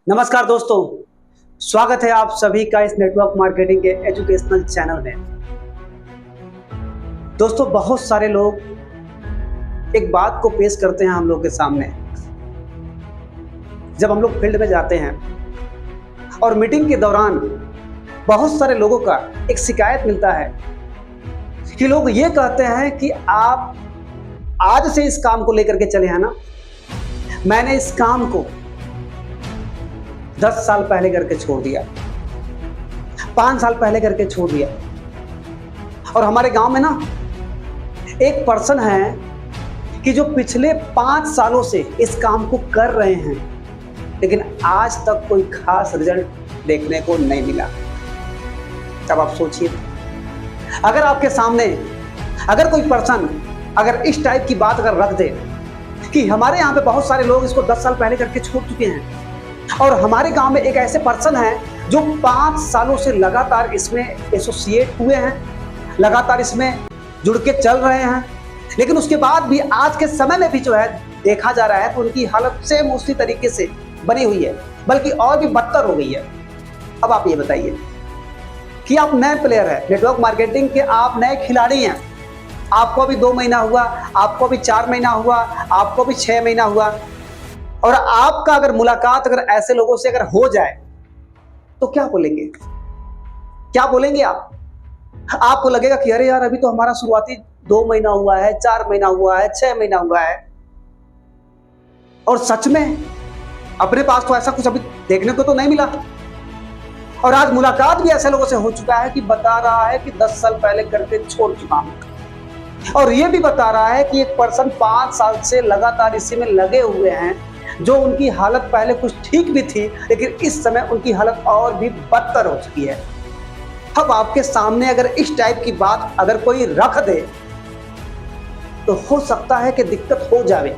नमस्कार दोस्तों, स्वागत है आप सभी का इस नेटवर्क मार्केटिंग के एजुकेशनल चैनल में। दोस्तों, बहुत सारे लोग एक बात को पेश करते हैं हम लोग के सामने। जब हम लोग फील्ड में जाते हैं और मीटिंग के दौरान बहुत सारे लोगों का एक शिकायत मिलता है कि लोग ये कहते हैं कि आप आज से इस काम को लेकर के चले हैं ना, मैंने इस काम को 10 साल पहले करके छोड़ दिया, 5 साल पहले करके छोड़ दिया। और हमारे गांव में ना एक पर्सन है कि जो पिछले 5 सालों से इस काम को कर रहे हैं, लेकिन आज तक कोई खास रिजल्ट देखने को नहीं मिला। तब आप सोचिए, अगर आपके सामने अगर कोई पर्सन अगर इस टाइप की बात अगर रख दे कि हमारे यहाँ पे बहुत सारे लोग इसको 10 साल पहले करके छोड़ चुके हैं और हमारे गांव में एक ऐसे पर्सन हैं जो 5 सालों से लगातार इसमें एसोसिएट हुए हैं, लगातार इसमें जुड़ के चल रहे हैं, लेकिन उसके बाद भी आज के समय में भी जो है देखा जा रहा है तो उनकी हालत सेम उसी तरीके से बनी हुई है, बल्कि और भी बदतर हो गई है। अब आप ये बताइए कि आप नए प्लेयर हैं, नेटवर्क मार्केटिंग के आप नए खिलाड़ी हैं, आपको भी 2 महीना हुआ, आपको भी 4 महीना हुआ, आपको भी 6 महीना हुआ, और आपका अगर मुलाकात अगर ऐसे लोगों से अगर हो जाए तो क्या बोलेंगे? क्या बोलेंगे आप? आपको लगेगा कि अरे यार, अभी तो हमारा शुरुआती 2 महीना हुआ है, 4 महीना हुआ है, 6 महीना हुआ है, और सच में अपने पास तो ऐसा कुछ अभी देखने को तो नहीं मिला। और आज मुलाकात भी ऐसे लोगों से हो चुका है कि बता रहा है कि 10 साल पहले करके छोड़ चुका हूं, और ये भी बता रहा है कि एक पर्सन 5 साल से लगातार इसी में लगे हुए हैं, जो उनकी हालत पहले कुछ ठीक भी थी, लेकिन इस समय उनकी हालत और भी बदतर हो चुकी है। अब आपके सामने अगर इस टाइप की बात अगर कोई रख दे तो हो सकता है कि दिक्कत हो जाए।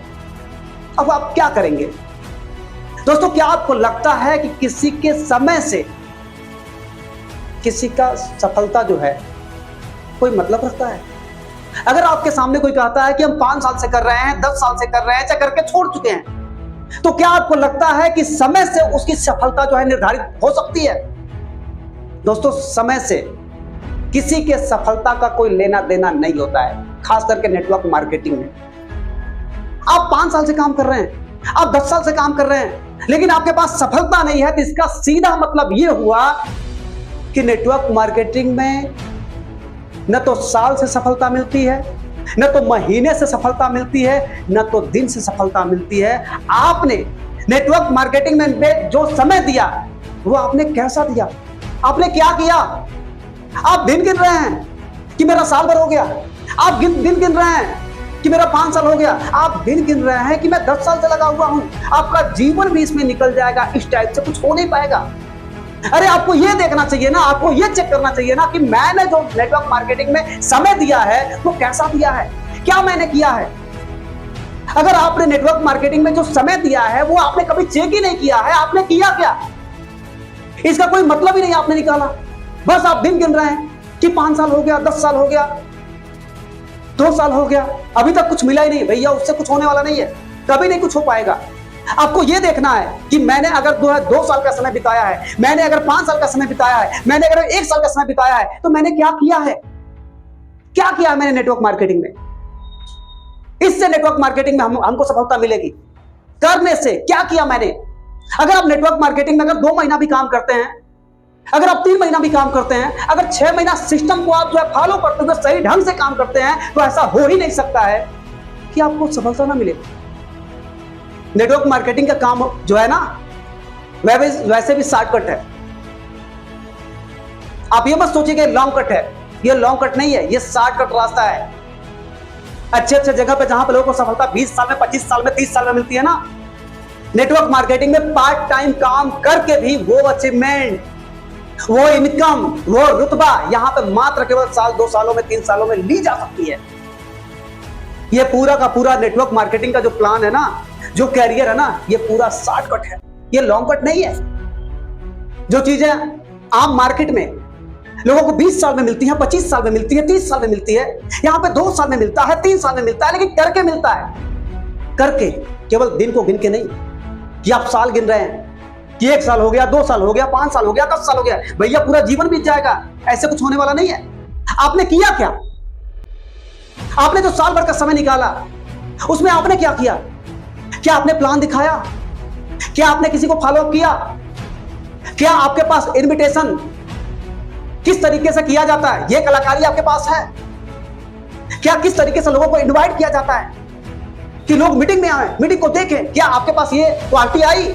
अब आप क्या करेंगे? दोस्तों, क्या आपको लगता है कि किसी के समय से किसी का सफलता जो है कोई मतलब रखता है? अगर आपके सामने कोई कहता है कि हम 5 साल से कर रहे हैं, 10 साल से कर रहे हैं, चाहे करके छोड़ चुके हैं, तो क्या आपको लगता है कि समय से उसकी सफलता जो है निर्धारित हो सकती है? दोस्तों, समय से किसी के सफलता का कोई लेना देना नहीं होता है, खास करके नेटवर्क मार्केटिंग में। आप 5 साल से काम कर रहे हैं, आप 10 साल से काम कर रहे हैं, लेकिन आपके पास सफलता नहीं है, तो इसका सीधा मतलब यह हुआ कि नेटवर्क मार्केटिंग में न तो साल से सफलता मिलती है, न तो महीने से सफलता मिलती है, न तो दिन से सफलता मिलती है। आपने नेटवर्क मार्केटिंग में जो समय दिया वो आपने कैसा दिया? आपने क्या किया? आप दिन गिन रहे हैं कि मेरा साल भर हो गया, आप दिन गिन रहे हैं कि मेरा 5 साल हो गया, आप दिन गिन रहे हैं कि मैं 10 साल से लगा हुआ हूं। आपका जीवन भी इसमें निकल जाएगा, इस टाइप से कुछ हो नहीं पाएगा। अरे आपको ये देखना चाहिए ना, आपको ये चेक करना चाहिए ना कि मैंने जो नेटवर्क मार्केटिंग में समय दिया है वो कैसा दिया है, क्या मैंने किया है। अगर आपने नेटवर्क मार्केटिंग में जो समय दिया है वो आपने कभी चेक ही नहीं किया है, आपने किया क्या? इसका कोई मतलब ही नहीं आपने निकाला। बस आप दिन गिन रहे हैं कि 5 साल हो गया, 10 साल हो गया, 2 साल हो गया, अभी तक कुछ मिला ही नहीं। भैया, उससे कुछ होने वाला नहीं है, कभी नहीं कुछ हो पाएगा। आपको यह देखना है कि मैंने अगर 2 साल का समय बिताया है, मैंने अगर 5 साल का समय बिताया है, मैंने अगर 1 साल का समय बिताया है, तो मैंने क्या किया है? क्या किया है मैंने नेटवर्क मार्केटिंग में? इससे नेटवर्क मार्केटिंग में हमको सफलता मिलेगी। करने से क्या किया मैंने? अगर आप नेटवर्क मार्केटिंग में अगर 2 महीना भी काम करते हैं, अगर आप 3 महीना भी काम करते हैं, अगर 6 महीना सिस्टम को आप जो है फॉलो करते हुए सही ढंग से काम करते हैं, तो ऐसा हो ही नहीं सकता है कि आपको सफलता ना मिले। नेटवर्क मार्केटिंग का काम जो है ना, वैसे भी शॉर्टकट है। आप ये मत सोचिए कि लॉन्ग कट है, ये लॉन्ग कट नहीं है, ये शॉर्टकट रास्ता है। अच्छे जगह पे जहां पे लोगों को सफलता 20 साल में, 25 साल में, 30 साल में मिलती है ना, नेटवर्क मार्केटिंग में पार्ट टाइम काम करके भी वो अचीवमेंट, वो इनकम, वो रुतबा यहां पे मात्र केवल साल, 2 सालों में, 3 सालों में ली जा सकती है। ये पूरा का पूरा नेटवर्क मार्केटिंग का जो प्लान है ना, जो कैरियर है ना, ये पूरा शॉर्टकट है, ये लॉन्ग कट नहीं है। जो चीजें आम मार्केट में लोगों को 20 साल में मिलती है, 25 साल में मिलती है, 30 साल में मिलती है, यहां पे 2 साल में मिलता है, 3 साल में मिलता है, लेकिन करके मिलता है। करके केवल दिन को गिन के नहीं कि आप साल गिन रहे हैं, कि 1 साल हो गया, 2 साल हो गया, 5 साल हो गया, 10 साल हो गया। भैया पूरा जीवन बीत जाएगा, ऐसे कुछ होने वाला नहीं है। आपने किया क्या? आपने जो साल भर का समय निकाला उसमें आपने क्या किया? क्या आपने प्लान दिखाया? क्या आपने किसी को फॉलो किया? क्या आपके पास इनविटेशन किस तरीके से किया जाता है, यह कलाकारी आपके पास है? क्या किस तरीके से लोगों को इनवाइट किया जाता है कि लोग मीटिंग में आए, मीटिंग को देखें? क्या आपके पास ये क्वालिटी आई?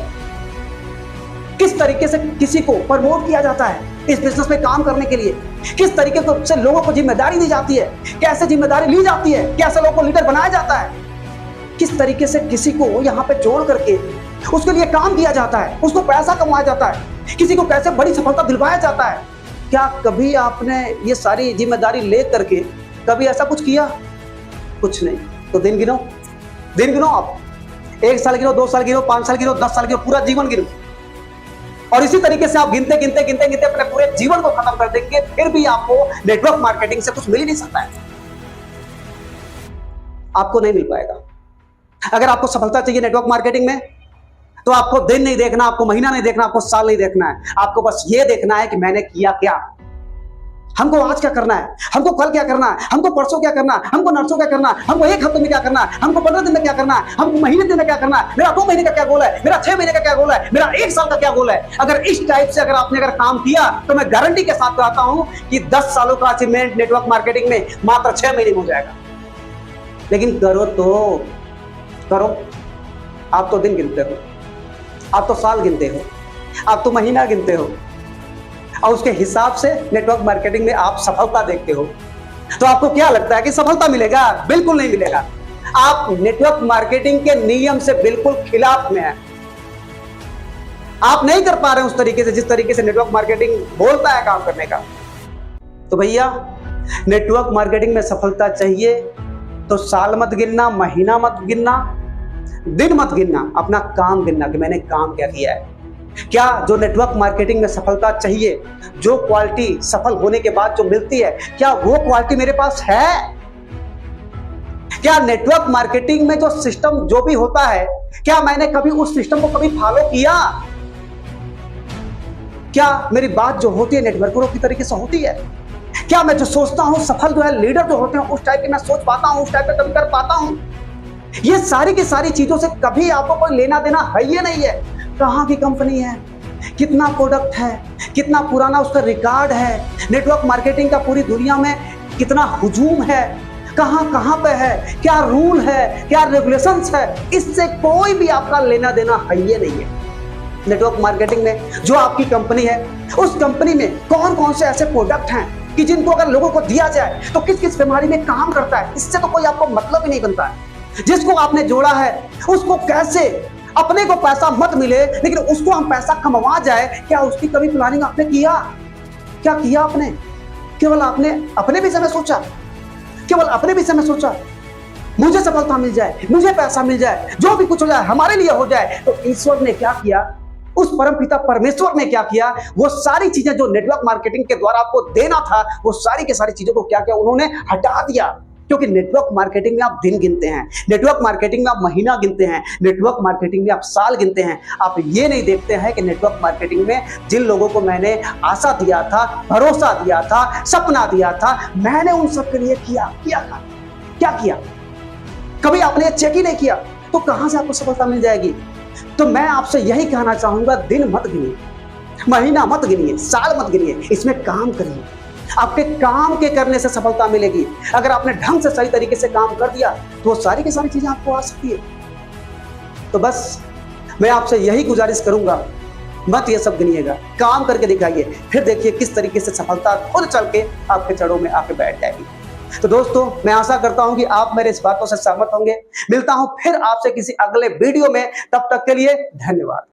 किस तरीके से किसी को प्रमोट किया जाता है इस बिजनेस में काम करने के लिए? किस तरीके से लोगों को जिम्मेदारी दी जाती है? कैसे जिम्मेदारी ली जाती है? कैसे लोगों को लीडर बनाया जाता है? किस तरीके से किसी को यहां पे जोड़ करके उसके लिए काम किया जाता है, उसको पैसा कमाया जाता है, किसी को कैसे बड़ी सफलता दिलवाया जाता है? क्या कभी आपने ये सारी जिम्मेदारी ले करके कभी ऐसा कुछ किया? कुछ नहीं। तो दिन गिनो, दिन गिनो आप। 1 साल गिनो, 2 साल गिनो, 5 साल गिनो, 10 साल गिनो, पूरा जीवन गिनो। और इसी तरीके से आप गिनते गिनते गिनते गिनते अपने पूरे जीवन को खत्म कर देंगे, फिर भी आपको नेटवर्क मार्केटिंग से कुछ मिल ही नहीं सकता है। आपको नहीं मिल पाएगा। अगर आपको सफलता चाहिए नेटवर्क मार्केटिंग में, तो आपको दिन नहीं देखना, आपको महीना नहीं देखना, आपको साल नहीं देखना है। आपको बस ये देखना है कि मैंने किया क्या, हमको आज क्या करना है, हमको कल क्या करना है, हमको परसों क्या करना है, हमको नरसों क्या करना है, हमको 1 हफ्ते में क्या करना है, हमको 15 दिन में क्या करना है, हमको महीने दिन में क्या करना है, मेरा 2 महीने का क्या गोल है, मेरा 6 महीने का क्या गोल है, मेरा 1 साल का क्या गोल है। अगर इस टाइप से आपने काम किया तो मैं गारंटी के साथ कहता हूं कि 10 सालों का अचीवमेंट नेटवर्क मार्केटिंग में मात्र 6 महीने में हो जाएगा। लेकिन करो तो करो। आप तो दिन गिनते हो, आप तो साल गिनते हो, आप तो महीना गिनते हो, और उसके हिसाब से नेटवर्क मार्केटिंग में आप सफलता देखते हो। तो आपको क्या लगता है कि सफलता मिलेगा? बिल्कुल नहीं मिलेगा। आप नेटवर्क मार्केटिंग के नियम से बिल्कुल खिलाफ में हैं। आप नहीं कर पा रहे हैं उस तरीके से जिस तरीके से नेटवर्क मार्केटिंग बोलता है काम करने का। तो भैया, नेटवर्क मार्केटिंग में सफलता चाहिए तो साल मत गिनना, महीना मत गिनना, दिन मत गिनना, अपना काम गिनना कि मैंने काम क्या किया है। क्या जो नेटवर्क मार्केटिंग में सफलता चाहिए, जो क्वालिटी सफल होने के बाद जो मिलती है, क्या वो क्वालिटी मेरे पास है? क्या नेटवर्क मार्केटिंग में जो सिस्टम जो भी होता है, क्या मैंने कभी उस सिस्टम को कभी फॉलो किया? क्या मेरी बात जो होती है नेटवर्करों की तरीके से होती है? क्या मैं जो सोचता हूं, सफल जो है लीडर जो होते हैं उस टाइप के मैं सोच पाता हूं, उस टाइप का कभी कर पाता हूं? ये सारी की सारी चीजों से कभी आपको कोई लेना देना है ही नहीं है। कहां की कंपनी है, कितना प्रोडक्ट है, कितना पुराना उसका रिकॉर्ड है, नेटवर्क मार्केटिंग का पूरी दुनिया में कितना हुजूम है, कहां कहां पे है, क्या रूल है, क्या रेगुलेशंस है, इससे कोई भी आपका लेना देना है ही नहीं है। नेटवर्क मार्केटिंग में जो आपकी कंपनी है, उस कंपनी में कौन कौन से ऐसे प्रोडक्ट हैं कि जिनको अगर लोगों को दिया जाए तो किस किस बीमारी में काम करता है, इससे तो कोई आपको मतलब ही नहीं बनता है। जिसको आपने जोड़ा है उसको कैसे अपने को पैसा मत मिले लेकिन उसको हम पैसा कमवा जाए, क्या उसकी कभी प्लानिंग आपने किया? क्या किया आपने? केवल आपने अपने विषय में सोचा, केवल अपने विषय में सोचा, मुझे सफलता मिल जाए, मुझे पैसा मिल जाए, जो भी कुछ हो जाए हमारे लिए हो जाए। तो ईश्वर ने क्या किया, उस परमपिता परमेश्वर ने क्या किया, वो सारी चीजें जो नेटवर्क मार्केटिंग के द्वारा आपको देना था, वो सारी की सारी चीजों को क्या किया, उन्होंने हटा दिया। क्योंकि नेटवर्क मार्केटिंग में आप दिन गिनते हैं, नेटवर्क मार्केटिंग में आप महीना गिनते हैं, नेटवर्क मार्केटिंग में आप साल गिनते हैं। आप ये नहीं देखते हैं कि नेटवर्क मार्केटिंग में जिन लोगों को मैंने आशा दिया था, भरोसा दिया था, सपना दिया था, मैंने उन सब के लिए किया था। क्या किया? कभी आपने चेक ही नहीं किया, तो कहां से आपको सफलता मिल जाएगी? तो मैं आपसे यही कहना चाहूंगा, दिन मत गिनिए, महीना मत गिनिए, साल मत गिनिए, इसमें काम करिए। आपके काम के करने से सफलता मिलेगी। अगर आपने ढंग से सही तरीके से काम कर दिया तो वो सारी की सारी चीजें आपको आ सकती है। तो बस मैं आपसे यही गुजारिश करूंगा, मत ये सब गिनिएगा, काम करके दिखाइए, फिर देखिए किस तरीके से सफलता खुद चल के आपके चरणों में आके बैठ जाएगी। तो दोस्तों, मैं आशा करता हूं कि आप मेरे इस बातों से सहमत होंगे। मिलता हूं फिर आपसे किसी अगले वीडियो में, तब तक के लिए धन्यवाद।